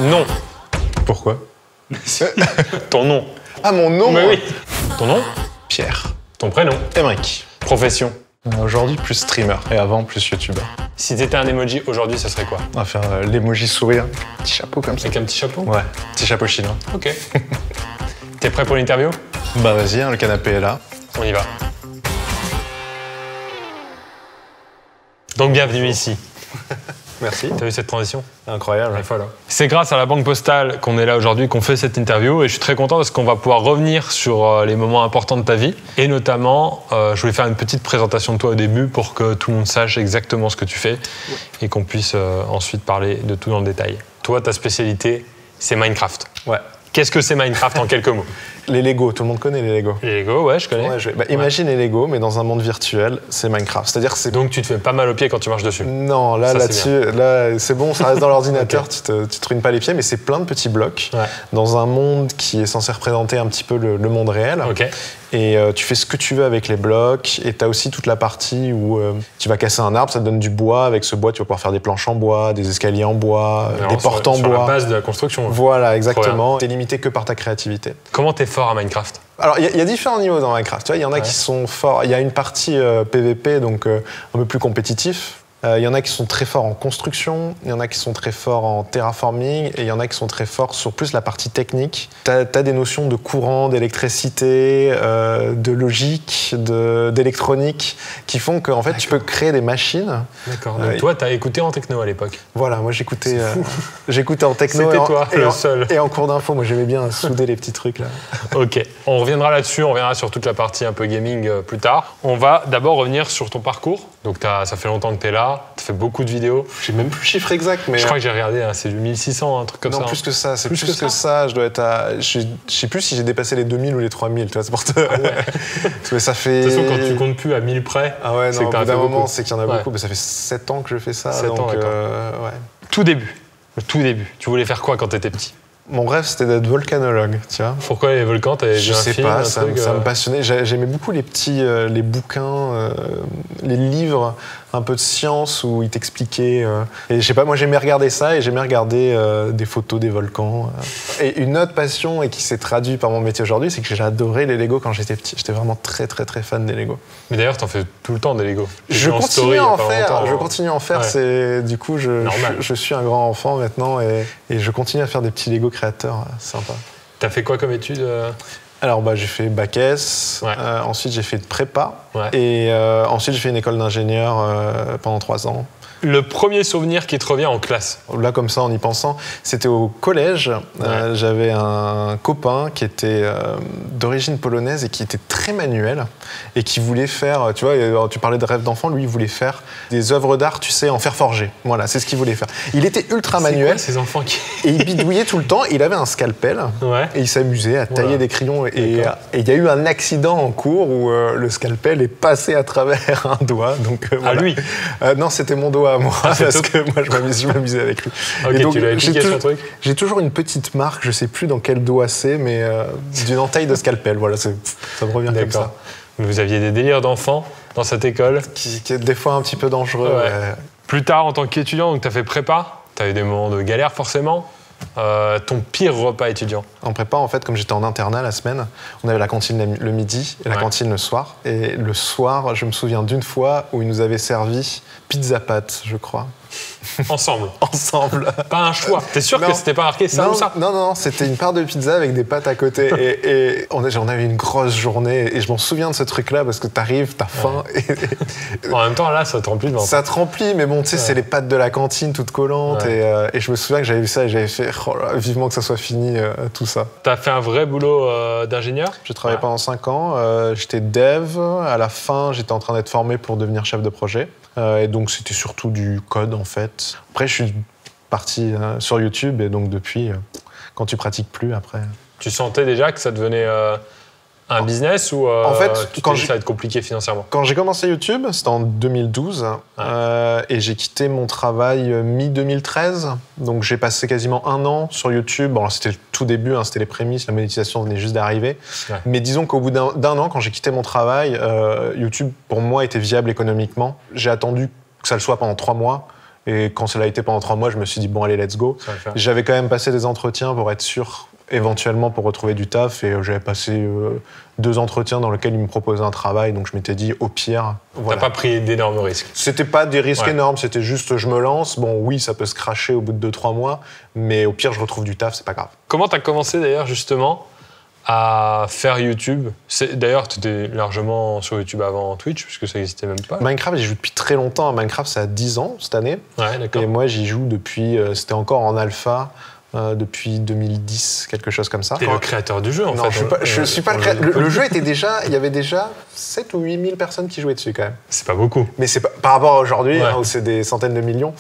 Non. Pourquoi? Ton nom. Ah, mon nom? Mais oui. Ton nom? Pierre. Ton prénom? Emric. Profession? Aujourd'hui, plus streamer. Et avant, plus youtubeur. Si t'étais un emoji aujourd'hui, ça serait quoi? On va faire l'emoji sourire. Petit chapeau comme ça. Avec un petit chapeau? Ouais, petit chapeau chinois. Ok. T'es prêt pour l'interview? Bah vas-y, hein, le canapé est là. On y va. Donc bienvenue ici. Merci. T'as vu cette transition? Incroyable. C'est grâce à la Banque Postale qu'on est là aujourd'hui, qu'on fait cette interview, et je suis très content parce qu'on va pouvoir revenir sur les moments importants de ta vie. Et notamment, je voulais faire une petite présentation de toi au début pour que tout le monde sache exactement ce que tu fais et qu'on puisse ensuite parler de tout dans le détail. Toi, ta spécialité, c'est Minecraft. Ouais. Qu'est-ce que c'est Minecraft en quelques mots? Les Lego, tout le monde connaît les Lego. Les Lego, ouais, je connais. Ouais, imagine les Lego, mais dans un monde virtuel, c'est Minecraft. C'est-à-dire que c'est... Donc tu te fais pas mal aux pieds quand tu marches dessus? Non, là, c'est bon, ça reste dans l'ordinateur, okay. Tu te ruines pas les pieds, mais c'est plein de petits blocs dans un monde qui est censé représenter un petit peu le monde réel. Okay. Et tu fais ce que tu veux avec les blocs. Et tu as aussi toute la partie où tu vas casser un arbre, ça te donne du bois. Avec ce bois, tu vas pouvoir faire des planches en bois, des escaliers en bois, des portes en bois. Sur la base de la construction. Voilà, exactement. Tu es limité que par ta créativité. Comment tu es fort à Minecraft? Alors, il y a différents niveaux dans Minecraft. Tu vois, il y en a qui sont forts. Il y a une partie PVP, donc un peu plus compétitif. Il y en a qui sont très forts en construction, il y en a qui sont très forts en terraforming, et il y en a qui sont très forts sur plus la partie technique. T'as des notions de courant, d'électricité, de logique, d'électronique, qui font qu'en fait, tu peux créer des machines. D'accord. Donc toi, t'as écouté en techno à l'époque? Voilà, moi j'écoutais en techno. C'était toi, le seul. Et en cours d'info, moi j'aimais bien souder les petits trucs là. Ok, on reviendra là-dessus, on reviendra sur toute la partie un peu gaming plus tard. On va d'abord revenir sur ton parcours. Donc ça fait longtemps que t'es là. Tu fais beaucoup de vidéos. J'ai même plus le chiffre exact, mais... Je crois que j'ai regardé, hein, c'est du 1600, un truc comme ça. Non, plus que ça. C'est plus que ça. Je dois être à... Je sais plus si j'ai dépassé les 2000 ou les 3000, tu vois, c'est pour te... Ah ouais. Parce que ça fait... De toute façon, quand tu comptes plus à 1000 près, ah ouais, non, au bout d'un moment, c'est qu'il y en a beaucoup. Ouais. Mais ça fait 7 ans que je fais ça. 7 donc, ans, d'accord. Ouais. Tout début. Le tout début. Tu voulais faire quoi quand t'étais petit? Mon rêve, c'était d'être volcanologue, tu vois. Pourquoi les volcans? T'avais vu un film? Je sais pas, ça me passionnait. J'aimais beaucoup les petits, les bouquins, les livres un peu de science où ils t'expliquaient. Et je sais pas, moi j'aimais regarder ça et j'aimais regarder des photos des volcans. Et une autre passion, et qui s'est traduite par mon métier aujourd'hui, c'est que j'ai adoré les Lego quand j'étais petit. J'étais vraiment très très très fan des Lego. Mais d'ailleurs, t'en fais tout le temps des Lego. Je continue à en faire. Je continue à en faire. Ouais. C'est du coup, je suis un grand enfant maintenant et je continue à faire des petits Lego créateurs. Sympa. T'as fait quoi comme études? Alors, j'ai fait bac S, ensuite j'ai fait de prépa, et ensuite j'ai fait une école d'ingénieur pendant 3 ans. Le premier souvenir qui te revient en classe? Là, comme ça, en y pensant, c'était au collège. J'avais un copain qui était d'origine polonaise et qui était très manuel et qui voulait faire, tu vois, tu parlais de rêve d'enfant, lui, il voulait faire des œuvres d'art, tu sais, en fer forgé. Voilà, c'est ce qu'il voulait faire. Il était ultra manuel. C'est quoi, ces enfants qui... Et il bidouillait tout le temps. Il avait un scalpel et il s'amusait à tailler des crayons. Et il y a eu un accident en cours où le scalpel est passé à travers un doigt. Donc, voilà. Lui non, c'était mon doigt à moi, parce que moi, je m'amusais avec lui. Ok, donc, tu l'as expliqué son truc. J'ai toujours une petite marque, je sais plus dans quel doigt c'est, mais d'une entaille de scalpel. Voilà, ça me revient comme ça. Vous aviez des délires d'enfants dans cette école? Qui est des fois un petit peu dangereux. Plus tard, en tant qu'étudiant, tu as fait prépa. Tu as eu des moments de galère, forcément. Ton pire repas étudiant? En prépa, en fait, comme j'étais en internat la semaine, on avait la cantine le midi et la cantine le soir. Et le soir, je me souviens d'une fois où ils nous avaient servi pizza pâte, je crois. Ensemble? Ensemble. Pas un choix? T'es sûr que c'était pas marqué ça ou ça? Non, c'était une part de pizza avec des pâtes à côté. Et on avait une grosse journée. Et je m'en souviens de ce truc-là parce que t'arrives, t'as faim. En même temps, là, ça te remplit le ventre. Ça te remplit, mais bon, tu sais, c'est les pâtes de la cantine toutes collantes. Et je me souviens que j'avais vu ça et j'avais fait oh là, vivement que ça soit fini, tout ça. T'as fait un vrai boulot d'ingénieur? J'ai travaillé pendant 5 ans. J'étais dev. À la fin, j'étais en train d'être formé pour devenir chef de projet. Et donc, c'était surtout du code, en fait. Après, je suis parti sur YouTube. Et donc, depuis, quand tu pratiques plus, après... Tu sentais déjà que ça devenait un business ou en fait, quand ça va être compliqué financièrement? Quand j'ai commencé YouTube, c'était en 2012. Et j'ai quitté mon travail mi-2013. Donc, j'ai passé quasiment 1 an sur YouTube. Bon, c'était le tout début, c'était les prémices. La monétisation venait juste d'arriver. Mais disons qu'au bout d'un an, quand j'ai quitté mon travail, YouTube, pour moi, était viable économiquement. J'ai attendu que ça le soit pendant 3 mois. Et quand ça l'a été pendant 3 mois, je me suis dit, bon, allez, let's go. J'avais quand même passé des entretiens pour être sûr, éventuellement, pour retrouver du taf. Et j'avais passé 2 entretiens dans lesquels ils me proposaient un travail. Donc je m'étais dit, au pire. Voilà. T'as pas pris d'énormes risques? C'était pas des risques énormes, c'était juste, je me lance. Bon, oui, ça peut se cracher au bout de 2-3 mois. Mais au pire, je retrouve du taf, c'est pas grave. Comment t'as commencé d'ailleurs, justement, à faire YouTube? D'ailleurs, tu étais largement sur YouTube avant Twitch, puisque ça n'existait même pas. Minecraft, j'y joue depuis très longtemps. Minecraft, ça a 10 ans cette année. Ouais, d'accord. Et moi, j'y joue depuis... c'était encore en alpha depuis 2010, quelque chose comme ça. T'es le créateur du jeu, en fait. Non, je suis pas le créateur. Le jeu était déjà... Il y avait déjà 7 ou 8 000 personnes qui jouaient dessus, quand même. C'est pas beaucoup. Mais c'est pas, par rapport à aujourd'hui, où c'est des centaines de millions,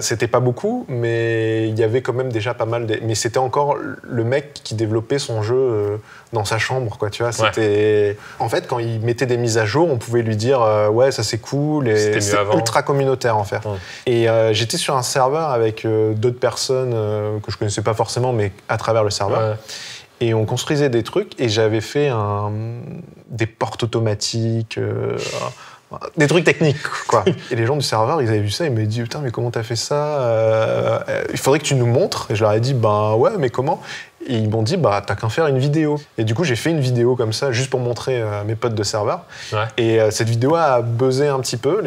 c'était pas beaucoup, mais il y avait quand même déjà pas mal... Mais c'était encore le mec qui développait son jeu dans sa chambre, quoi, tu vois. C'était... En fait, quand il mettait des mises à jour, on pouvait lui dire ouais, ça c'est cool, et c'est ultra communautaire, en fait. Et j'étais sur un serveur avec d'autres personnes que je connaissais pas forcément, mais à travers le serveur. Et on construisait des trucs, et j'avais fait des portes automatiques, des trucs techniques, quoi. Et les gens du serveur, ils avaient vu ça, ils m'avaient dit, putain, mais comment t'as fait ça? Il faudrait que tu nous montres. Et je leur ai dit, ben ouais, mais comment? Et ils m'ont dit, bah t'as qu'à faire une vidéo. Et du coup, j'ai fait une vidéo comme ça, juste pour montrer à mes potes de serveur. Et cette vidéo a buzzé un petit peu.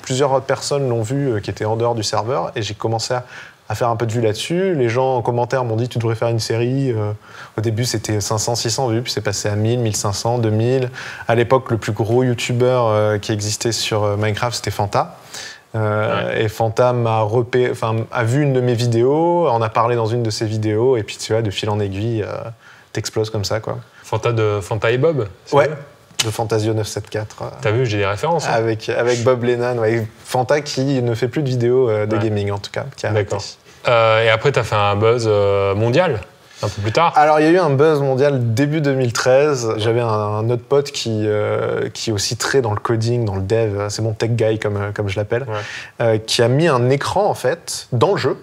Plusieurs autres personnes l'ont vue qui étaient en dehors du serveur. Et j'ai commencé à faire un peu de vues là-dessus. Les gens en commentaire m'ont dit, tu devrais faire une série. Au début, c'était 500, 600 vues, puis c'est passé à 1000, 1500, 2000. À l'époque, le plus gros youtubeur qui existait sur Minecraft, c'était Fanta. Et Fanta a vu une de mes vidéos, en a parlé dans une de ses vidéos, et puis tu vois, de fil en aiguille, t'exploses comme ça, quoi. Fanta de Fanta et Bob? Ouais, de Fantasio 974. T'as vu, j'ai des références. Hein. Avec Bob Lennon, Fanta qui ne fait plus de vidéos de gaming, en tout cas. D'accord. Et après, t'as fait un buzz mondial un peu plus tard? Alors, il y a eu un buzz mondial début 2013. J'avais un autre pote qui est aussi très dans le coding, dans le dev, c'est mon tech guy comme je l'appelle, qui a mis un écran, en fait, dans le jeu.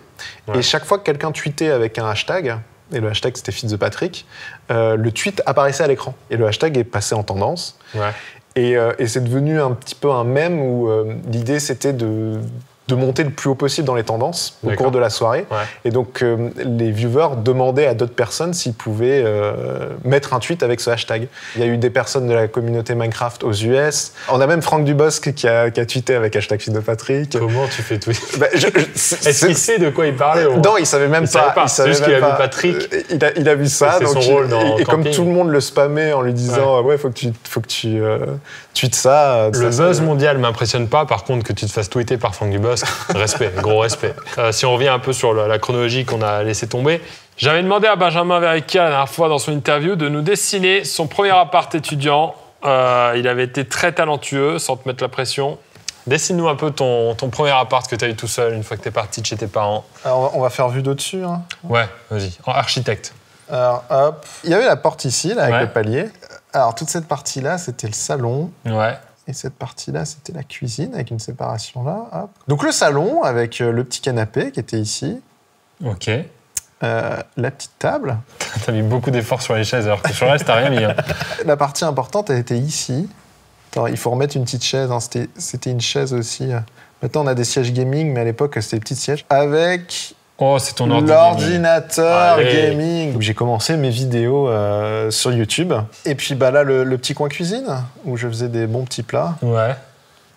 Et chaque fois que quelqu'un tweetait avec un hashtag, et le hashtag c'était FeedThePatrick, le tweet apparaissait à l'écran. Et le hashtag est passé en tendance. Et c'est devenu un petit peu un mème où l'idée c'était de monter le plus haut possible dans les tendances au cours de la soirée. Et donc, les viewers demandaient à d'autres personnes s'ils pouvaient mettre un tweet avec ce hashtag. Il y a eu des personnes de la communauté Minecraft aux US. On a même Franck Dubosc qui a tweeté avec hashtag FeedThePatrick. Comment tu fais tweet? Est-ce qu'il sait de quoi il parlait? Non, il savait même pas. C'est juste qu'il a vu Patrick. Il a vu ça. Donc son rôle dans et comme tout le monde le spammait en lui disant ouais, faut que tu tweets ça. Le buzz mondial m'impressionne pas. Par contre, que tu te fasses tweeter par Franck Dubosc, respect, gros respect. Si on revient un peu sur la chronologie qu'on a laissé tomber, j'avais demandé à Benjamin Verrecchia la dernière fois dans son interview de nous dessiner son premier appart étudiant. Il avait été très talentueux, sans te mettre la pression. Dessine-nous un peu ton premier appart que tu as eu tout seul une fois que tu es parti de chez tes parents. Alors, on va faire vue d'au-dessus. Hein. Ouais, vas-y, en architecte. Alors, hop. Il y avait la porte ici, là, avec le palier. Alors, toute cette partie-là, c'était le salon. Et cette partie-là, c'était la cuisine, avec une séparation là. Hop. Donc le salon, avec le petit canapé qui était ici. Ok. La petite table. T'as mis beaucoup d'efforts sur les chaises, alors que sur le reste, t'as rien mis. Hein. La partie importante, elle était ici. Attends, il faut remettre une petite chaise. Hein. C'était une chaise aussi. Maintenant, on a des sièges gaming, mais à l'époque, c'était des petits sièges. Avec... Oh, c'est ton l'ordinateur gaming. J'ai commencé mes vidéos sur YouTube. Et puis là, le petit coin cuisine, où je faisais des bons petits plats.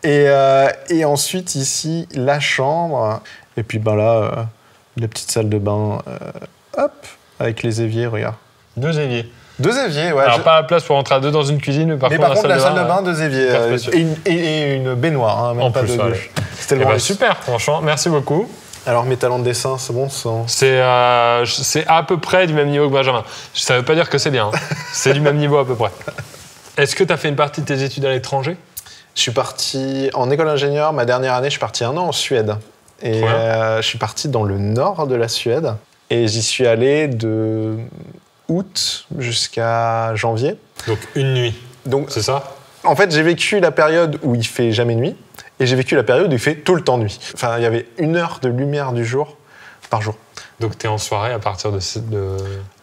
Et ensuite, ici, la chambre. Et puis là, la petite salle de bain. Hop, avec les éviers, regarde. 2 éviers. 2 éviers, ouais. Alors, pas la place pour rentrer à 2 dans une cuisine, mais par contre, la salle de bain, 2 éviers. Et une baignoire, hein, même en pas plus, de douche. C'était le super, franchement. Merci beaucoup. Alors, mes talents de dessin, c'est bon sang? C'est à peu près du même niveau que Benjamin. Ça ne veut pas dire que c'est bien. Hein. C'est du même niveau à peu près. Est-ce que tu as fait une partie de tes études à l'étranger? Je suis parti en école d'ingénieur. Ma dernière année, je suis parti 1 an en Suède. Et je suis parti dans le nord de la Suède. Et j'y suis allé de août jusqu'à janvier. Donc une nuit. C'est ça? En fait, j'ai vécu la période où il fait jamais nuit. Et j'ai vécu la période où il fait tout le temps nuit. Enfin, il y avait 1 heure de lumière du jour par jour. Donc, tu es en soirée à partir de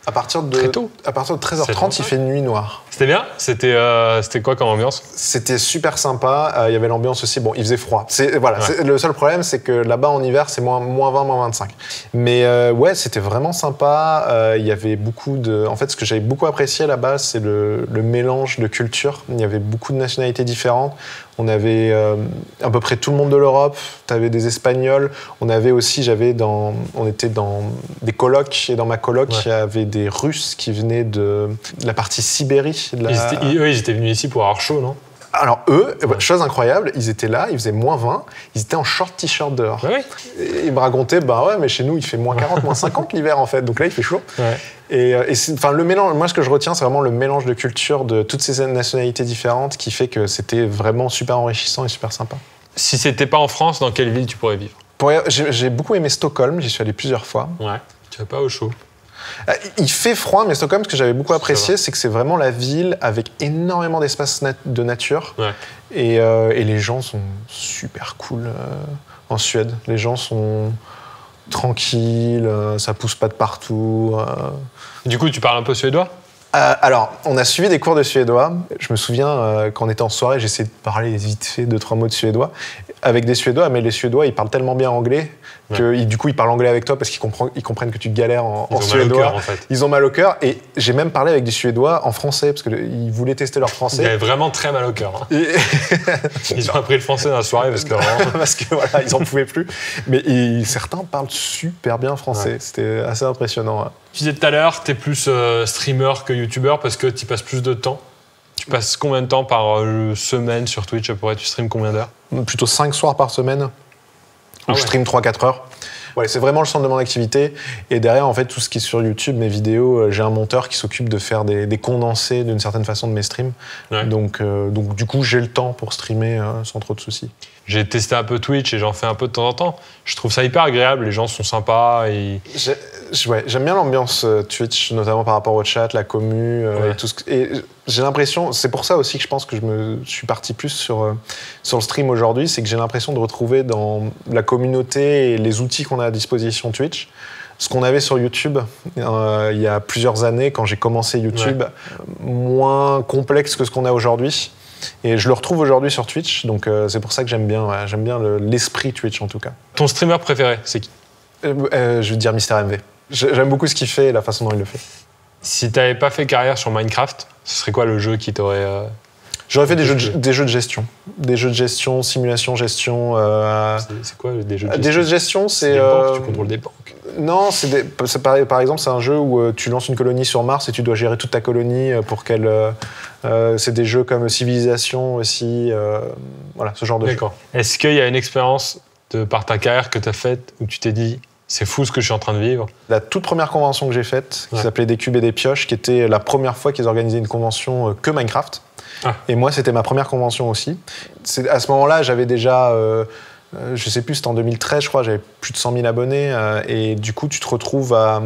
À partir de Très tôt. À partir de 13h30, il fait nuit noire. C'était bien? C'était quoi comme ambiance? C'était super sympa. Il y avait l'ambiance aussi. Bon, il faisait froid. Voilà, le seul problème, c'est que là-bas, en hiver, c'est moins 20, moins 25. Mais ouais, c'était vraiment sympa. Il y avait beaucoup de... En fait, ce que j'avais beaucoup apprécié là-bas, c'est le mélange de cultures. Il y avait beaucoup de nationalités différentes. On avait à peu près tout le monde de l'Europe. Tu avais des Espagnols. On avait aussi, on était dans des colocs. Et dans ma coloc, il y avait des Russes qui venaient de la partie Sibérie. Ils étaient venus ici pour avoir chaud, non? Alors eux, chose incroyable, ils étaient là, il faisait moins 20, ils étaient en short t-shirt dehors. Ouais. Et ils me racontaient, mais chez nous il fait moins 40, moins 50 l'hiver en fait, donc là il fait chaud. Ouais. Et le mélange, moi ce que je retiens, c'est vraiment le mélange de cultures de toutes ces nationalités différentes qui fait que c'était vraiment super enrichissant et super sympa. Si c'était pas en France, dans quelle ville tu pourrais vivre? J'ai beaucoup aimé Stockholm, j'y suis allé plusieurs fois. Ouais, tu vas pas au chaud. Il fait froid, mais Stockholm, ce que j'avais beaucoup apprécié, c'est que c'est vraiment la ville avec énormément d'espace de nature. Ouais. Et les gens sont super cool en Suède. Les gens sont tranquilles, ça pousse pas de partout. Du coup, tu parles un peu suédois? Alors, on a suivi des cours de suédois. Je me souviens, quand on était en soirée, j'essayais de parler vite fait 2-3 mots de suédois avec des Suédois, mais les Suédois, ils parlent tellement bien anglais que du coup, ils parlent anglais avec toi parce qu'ils comprennent que tu galères en suédois. Mal au cœur, en fait. Ils ont mal au cœur. Et j'ai même parlé avec des Suédois en français parce qu'ils voulaient tester leur français. Ils avaient vraiment très mal au cœur. Hein. Ils ont appris le français dans la soirée parce que vraiment... parce que voilà, ils en pouvaient plus. Mais certains parlent super bien français. Ouais. C'était assez impressionnant. Ouais. Tu disais tout à l'heure, tu es plus streamer que youtubeur parce que tu passes plus de temps. Tu passes combien de temps par semaine sur Twitch? Tu streames combien d'heures? Plutôt 5 soirs par semaine. Où je stream 3-4 heures. Ouais, c'est vraiment le centre de mon activité. Et derrière, en fait, tout ce qui est sur YouTube, mes vidéos, j'ai un monteur qui s'occupe de faire des condensés d'une certaine façon de mes streams. Ouais. Donc, du coup, j'ai le temps pour streamer sans trop de soucis. J'ai testé un peu Twitch et j'en fais un peu de temps en temps. Je trouve ça hyper agréable, les gens sont sympas. Et... j'aime bien l'ambiance Twitch, notamment par rapport au chat, la commu et tout et j'ai l'impression, c'est pour ça aussi que je pense que je suis parti plus sur le stream aujourd'hui, c'est que j'ai l'impression de retrouver dans la communauté et les outils qu'on a à disposition Twitch ce qu'on avait sur YouTube il y a plusieurs années quand j'ai commencé YouTube, moins complexe que ce qu'on a aujourd'hui. Et je le retrouve aujourd'hui sur Twitch, donc c'est pour ça que j'aime bien l'esprit Twitch en tout cas. Ton streamer préféré, c'est qui? Je veux dire Mister MV. J'aime beaucoup ce qu'il fait et la façon dont il le fait. Si tu n'avais pas fait carrière sur Minecraft, ce serait quoi le jeu qui t'aurait... J'aurais fait des jeux de gestion. Des jeux de gestion, simulation, gestion... C'est quoi des jeux de gestion? Des jeux de gestion, c'est... Des banques, tu contrôles des banques. Non, par exemple, c'est un jeu où tu lances une colonie sur Mars et tu dois gérer toute ta colonie pour qu'elle... c'est des jeux comme Civilisation aussi, voilà, ce genre de jeu. D'accord. Est-ce qu'il y a une expérience par ta carrière que tu as faite où tu t'es dit c'est fou ce que je suis en train de vivre? La toute première convention que j'ai faite, qui s'appelait Des cubes et des pioches, qui était la première fois qu'ils organisaient une convention que Minecraft. Et moi, c'était ma première convention aussi. À ce moment-là, j'avais déjà... je sais plus, c'était en 2013, je crois, j'avais plus de 100 000 abonnés. Et du coup, tu te retrouves à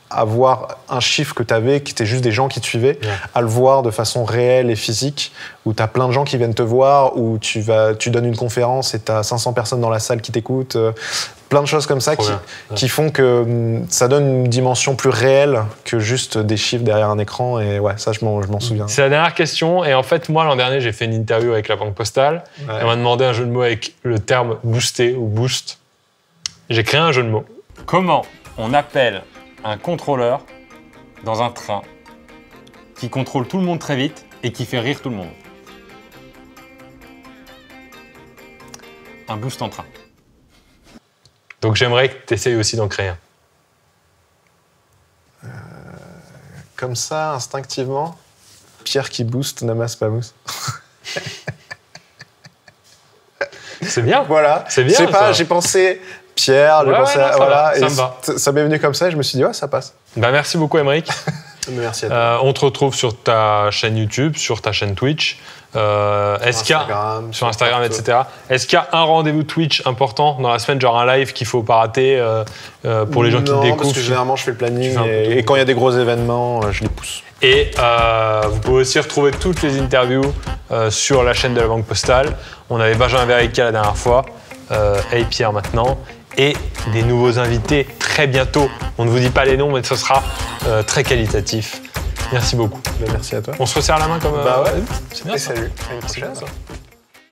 avoir un chiffre que tu avais, qui était juste des gens qui te suivaient, à le voir de façon réelle et physique, où tu as plein de gens qui viennent te voir, où tu donnes une conférence et tu as 500 personnes dans la salle qui t'écoutent. Plein de choses comme ça qui font que ça donne une dimension plus réelle que juste des chiffres derrière un écran. Et ouais, ça, je m'en souviens. C'est la dernière question. Et en fait, moi, l'an dernier, j'ai fait une interview avec la Banque Postale. Ouais. Et on m'a demandé un jeu de mots avec le terme booster ou boost. J'ai créé un jeu de mots. Comment on appelle un contrôleur dans un train qui contrôle tout le monde très vite et qui fait rire tout le monde? Un boost en train. Donc j'aimerais que tu essayes aussi d'en créer un. Comme ça, instinctivement, Pierre qui booste, n'amasse pas mousse. C'est bien. Voilà. C'est bien. Je sais pas, j'ai pensé Pierre, j'ai pensé voilà, ça me va. Ça m'est venu comme ça et je me suis dit, ouais, ça passe. Bah, merci beaucoup, Aymeric. Merci à toi. On te retrouve sur ta chaîne YouTube, sur ta chaîne Twitch. Sur Instagram, etc. Est-ce qu'il y a un rendez-vous Twitch important dans la semaine, genre un live qu'il ne faut pas rater pour les gens qui te découvrent? Non, parce que généralement, je fais le planning et quand il y a des gros événements, je les pousse. Et vous pouvez aussi retrouver toutes les interviews sur la chaîne de la Banque Postale. On avait Benjamin Verica la dernière fois, et Pierre maintenant, et des nouveaux invités très très bientôt. On ne vous dit pas les noms, mais ce sera très qualitatif. Merci beaucoup. Merci à toi. On se resserre la main comme... Bah ouais. C'est bien, Et ça. salut. À une C'est prochaine. bien, ça.